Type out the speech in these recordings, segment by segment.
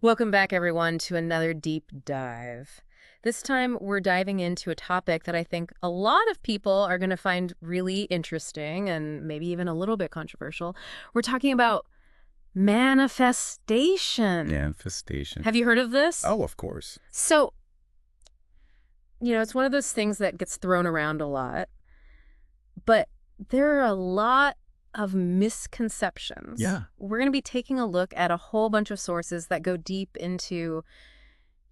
Welcome back, everyone, to another deep dive. This time, we're diving into a topic that I think a lot of people are going to find really interesting and maybe even a little bit controversial. We're talking about manifestation. Manifestation. Have you heard of this? Oh, of course. So, it's one of those things that gets thrown around a lot, but there are a lot of misconceptions. Yeah. We're going to be taking a look at a whole bunch of sources that go deep into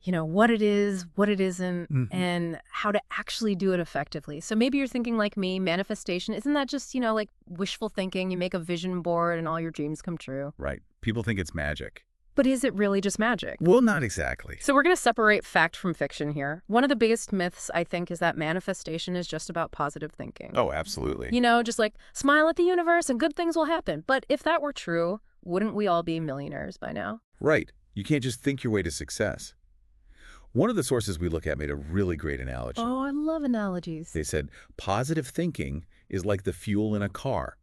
what it is, what it isn't, and how to actually do it effectively. So maybe you're thinking like me, manifestation, isn't that just, like wishful thinking? You make a vision board and all your dreams come true. Right. People think it's magic. But is it really just magic? Well, not exactly. So we're going to separate fact from fiction here. One of the biggest myths, I think, is that manifestation is just about positive thinking. Oh, absolutely. Just like smile at the universe and good things will happen. But if that were true, wouldn't we all be millionaires by now? Right. You can't just think your way to success. One of the sources we look at made a really great analogy. Oh, I love analogies. They said, positive thinking is like the fuel in a car.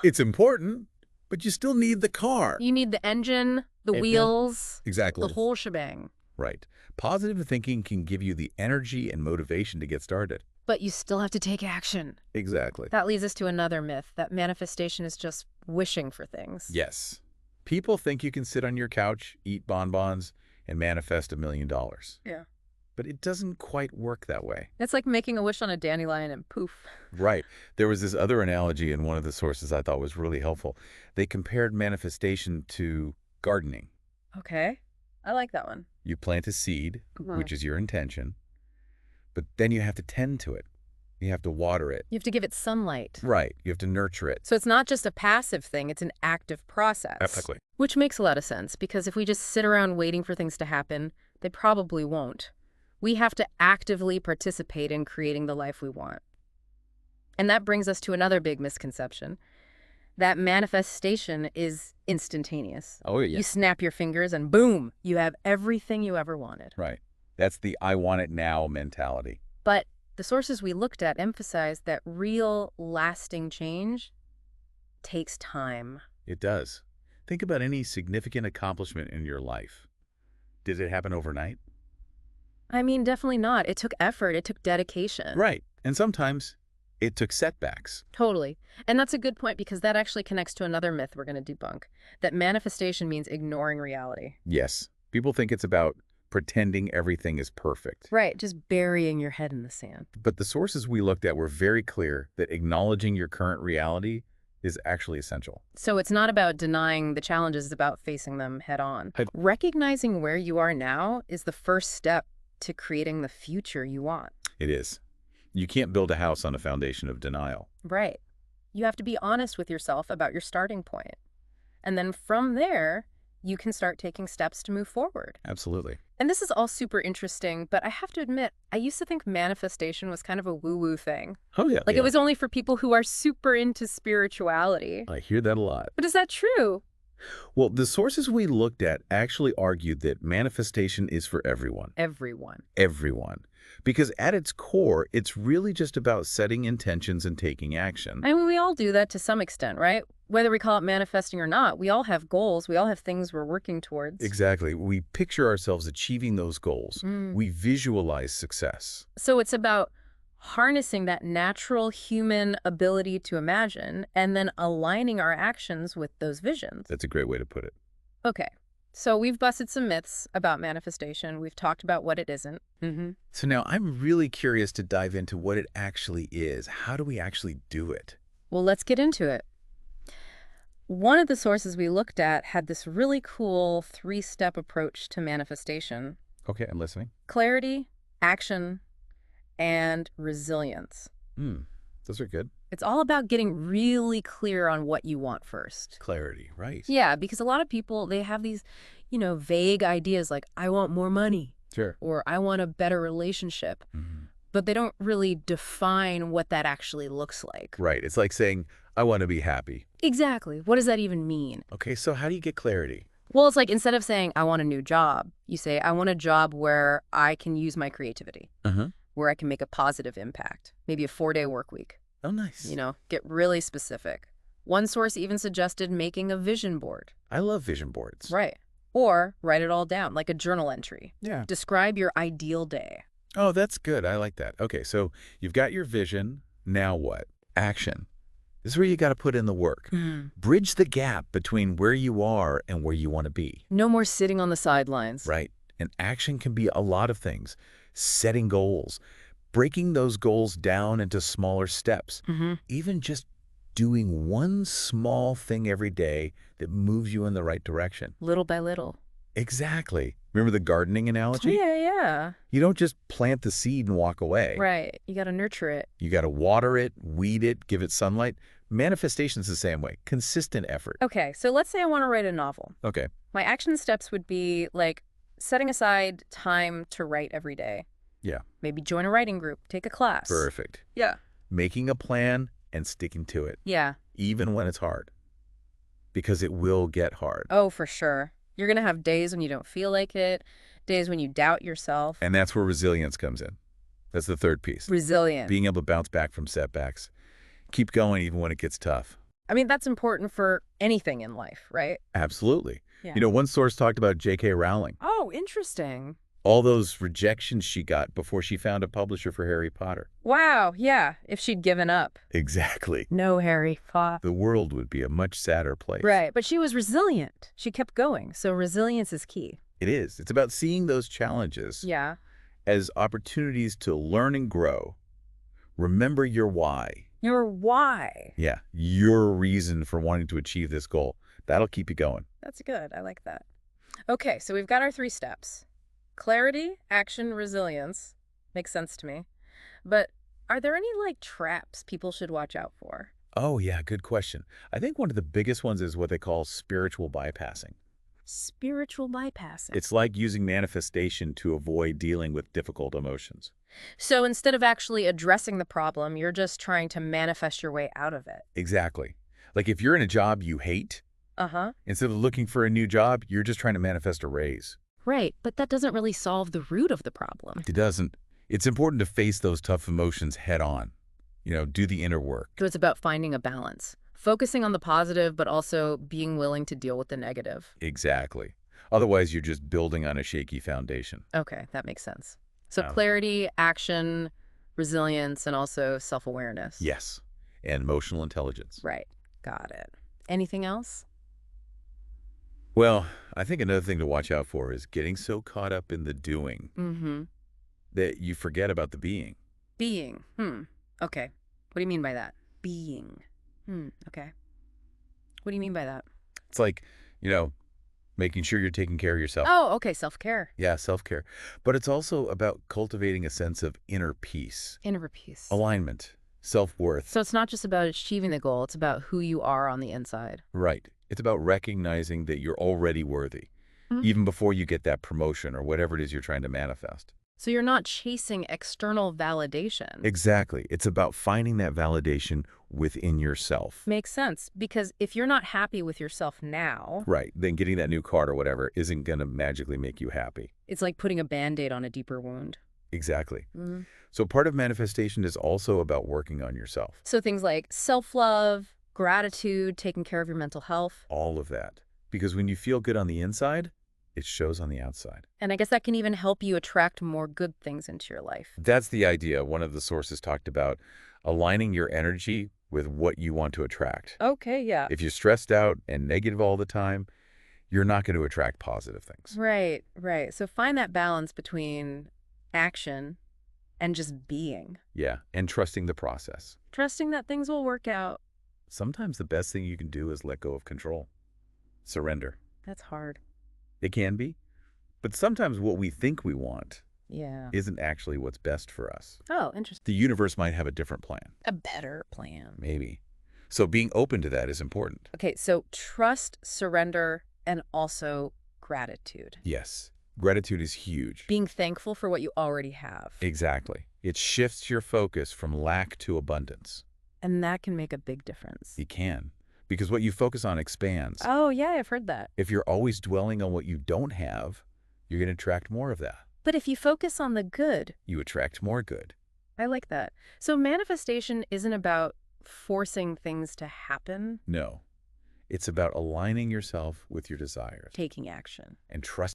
It's important, but you still need the car. You need the engine, the wheels, Exactly. the whole shebang. Right. Positive thinking can give you the energy and motivation to get started. But you still have to take action. Exactly. That leads us to another myth, that manifestation is just wishing for things. Yes. People think you can sit on your couch, eat bonbons, and manifest $1 million. Yeah. But it doesn't quite work that way. It's like making a wish on a dandelion and poof. Right. There was this other analogy in one of the sources I thought was really helpful. They compared manifestation to gardening. Okay. I like that one. You plant a seed, which is your intention, but then you have to tend to it. You have to water it. You have to give it sunlight. Right. You have to nurture it. So it's not just a passive thing, it's an active process. Exactly. Which makes a lot of sense, because if we just sit around waiting for things to happen, they probably won't. We have to actively participate in creating the life we want. And that brings us to another big misconception, that manifestation is instantaneous. Oh, yeah. You snap your fingers and boom, you have everything you ever wanted. Right. That's the I want it now mentality. But the sources we looked at emphasize that real, lasting change takes time. It does. Think about any significant accomplishment in your life. Did it happen overnight? I mean, definitely not. It took effort. It took dedication. Right. And sometimes it took setbacks. Totally. And that's a good point, because that actually connects to another myth we're going to debunk, that manifestation means ignoring reality. Yes. People think it's about pretending everything is perfect. Right, just burying your head in the sand. But the sources we looked at were very clear that acknowledging your current reality is actually essential. So it's not about denying the challenges, it's about facing them head on. Recognizing where you are now is the first step to creating the future you want. It is. You can't build a house on a foundation of denial. Right. You have to be honest with yourself about your starting point. And then from there, you can start taking steps to move forward. Absolutely. And this is all super interesting, but I have to admit, I used to think manifestation was kind of a woo-woo thing. Oh, yeah. Like it was only for people who are super into spirituality. I hear that a lot. But is that true? Well, the sources we looked at actually argued that manifestation is for everyone. Everyone. Everyone. Because at its core, it's really just about setting intentions and taking action. I mean, we all do that to some extent, right? Whether we call it manifesting or not, we all have goals. We all have things we're working towards. Exactly. We picture ourselves achieving those goals. We visualize success. So it's about harnessing that natural human ability to imagine and then aligning our actions with those visions. That's a great way to put it. Okay. So we've busted some myths about manifestation. We've talked about what it isn't. So now I'm really curious to dive into what it actually is. How do we actually do it? Well, let's get into it. One of the sources we looked at had this really cool 3-step approach to manifestation: Okay, I'm listening. clarity, action, and resilience. Those are good. It's all about getting really clear on what you want first. Clarity, right. Yeah, because a lot of people, they have these, vague ideas like, I want more money, Sure. or I want a better relationship, but they don't really define what that actually looks like. Right. It's like saying, I want to be happy. Exactly. What does that even mean? Okay, so how do you get clarity? Well, it's like instead of saying, I want a new job, you say, I want a job where I can use my creativity, where I can make a positive impact, maybe a 4-day work week. Oh, nice. Get really specific. One source even suggested making a vision board. I love vision boards. Right. Or write it all down, like a journal entry. Yeah. Describe your ideal day. Oh, that's good. I like that. Okay, so you've got your vision. Now what? Action. This is where you got to put in the work. Bridge the gap between where you are and where you want to be. No more sitting on the sidelines. Right. And action can be a lot of things. Setting goals, breaking those goals down into smaller steps, even just doing one small thing every day that moves you in the right direction. Little by little. Exactly. Remember the gardening analogy? Yeah. You don't just plant the seed and walk away. Right. You got to nurture it. You got to water it, weed it, give it sunlight. Manifestation's the same way. Consistent effort. Okay, so let's say I want to write a novel. Okay. My action steps would be like setting aside time to write every day. Yeah. Maybe join a writing group, take a class. Perfect. Yeah. Making a plan and sticking to it. Yeah. Even when it's hard. Because it will get hard. Oh, for sure. You're going to have days when you don't feel like it, days when you doubt yourself. And that's where resilience comes in. That's the third piece. Resilient. Being able to bounce back from setbacks. Keep going even when it gets tough. I mean, that's important for anything in life, right? Absolutely. Yeah. You know, one source talked about J.K. Rowling. Oh, interesting. All those rejections she got before she found a publisher for Harry Potter. Wow, yeah, if she'd given up. Exactly. No, Harry, fought. The world would be a much sadder place. Right, but she was resilient. She kept going, so resilience is key. It is. It's about seeing those challenges Yeah. as opportunities to learn and grow. Remember your why. Your why. Yeah, your reason for wanting to achieve this goal. That'll keep you going. That's good. I like that. Okay, so we've got our 3 steps. Clarity, action, resilience. Makes sense to me. But are there any, like, traps people should watch out for? Oh, yeah, good question. I think one of the biggest ones is what they call spiritual bypassing. Spiritual bypassing. It's like using manifestation to avoid dealing with difficult emotions. So instead of actually addressing the problem, you're just trying to manifest your way out of it. Exactly. Like if you're in a job you hate, Uh-huh. instead of looking for a new job, you're just trying to manifest a raise. Right, but that doesn't really solve the root of the problem. It doesn't. It's important to face those tough emotions head on. You know, do the inner work. So it's about finding a balance. Focusing on the positive, but also being willing to deal with the negative. Exactly. Otherwise, you're just building on a shaky foundation. Okay, that makes sense. So Um, clarity, action, resilience, and also self-awareness. Yes. And emotional intelligence. Right. Got it. Anything else? Well, I think another thing to watch out for is getting so caught up in the doing Mm-hmm. that you forget about the being. Being. Okay. What do you mean by that? Being. Okay. What do you mean by that? It's like, you know, making sure you're taking care of yourself. Oh, okay. Self-care. Yeah, self-care. But it's also about cultivating a sense of inner peace, Inner peace. alignment, self-worth. So it's not just about achieving the goal. It's about who you are on the inside. Right. It's about recognizing that you're already worthy, even before you get that promotion or whatever it is you're trying to manifest. So you're not chasing external validation. Exactly. It's about finding that validation within yourself. Makes sense, because if you're not happy with yourself now, Right. Then getting that new card or whatever isn't going to magically make you happy. it's like putting a Band-Aid on a deeper wound. Exactly. So part of manifestation is also about working on yourself. So things like self-love, gratitude, taking care of your mental health. All of that. Because when you feel good on the inside, it shows on the outside. And I guess that can even help you attract more good things into your life. That's the idea. One of the sources talked about aligning your energy with what you want to attract. Okay, yeah. If you're stressed out and negative all the time, you're not going to attract positive things. Right. So find that balance between action and just being. Yeah, and trusting the process. Trusting that things will work out. Sometimes the best thing you can do is let go of control. Surrender. That's hard. It can be, but sometimes what we think we want Yeah. isn't actually what's best for us. Oh, interesting. The universe might have a different plan, A better plan. maybe. So being open to that is important. Okay, so trust, surrender, and also gratitude. Yes, gratitude is huge. Being thankful for what you already have. Exactly. It shifts your focus from lack to abundance. And that can make a big difference. It can, because what you focus on expands. Oh, yeah, I've heard that. If you're always dwelling on what you don't have, you're going to attract more of that. But if you focus on the good, You attract more good. I like that. So manifestation isn't about forcing things to happen. No, It's about aligning yourself with your desires Taking action. and trusting